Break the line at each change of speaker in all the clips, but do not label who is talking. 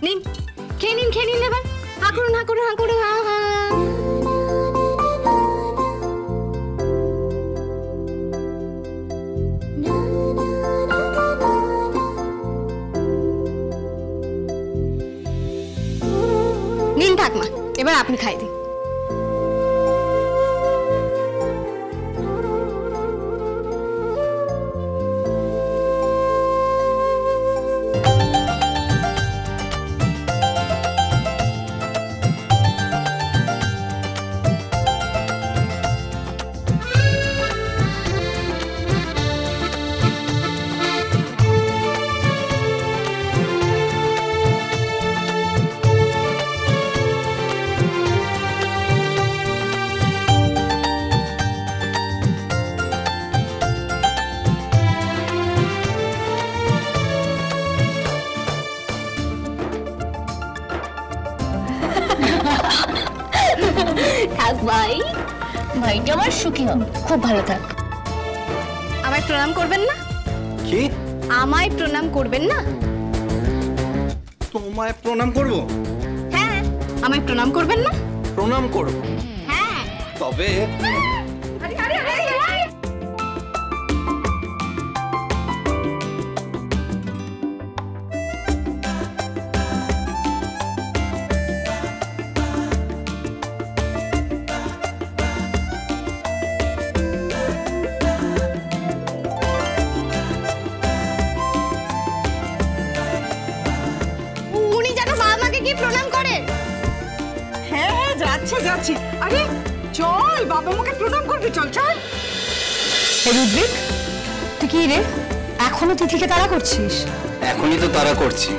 নিন, খেয়ে নিন এবার। হা করুন, হা করুন, হা করুন, হা হা। নিন ঠাকমা, এবার আপনি খাই দিন। ভাই, ভাইটা আমার সুখী হোক, খুব ভালো থাক। আমায় প্রণাম করবেন না?
কি?
আমায় প্রণাম করবেন না?
তোমায় প্রণাম করব?
হ্যাঁ। আমায় প্রণাম করবেন না?
প্রণাম করব?
হ্যাঁ।
তবে
প্রণাম করেন।
হ্যাঁ হ্যাঁ, যাচ্ছে যাচ্ছে। আরে চল, বাবা মাকে প্রণাম করবি, চল চল।
রুদ্রিক, তুই কি রে এখনো তিথিকে তাড়া করছিস?
এখনই তো তাড়া করছি,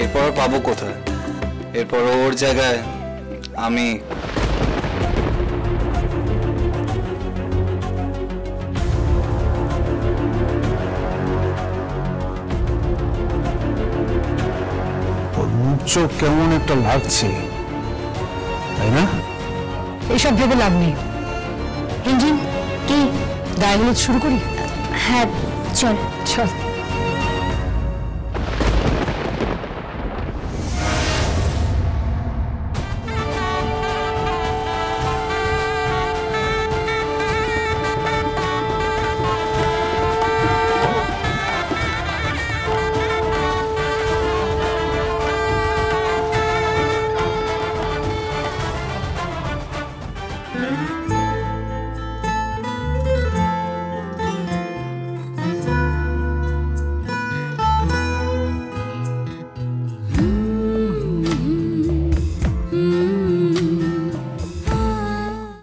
এরপর পাবো কোথায়? এরপর ওর জায়গায় আমি।
চোখ কেমন একটা লাগছে, তাই না?
এইসব ভেবে লাভ নেই। ইঞ্জিন কি গায়ে হলুদ শুরু করি?
হ্যাঁ চল
চল।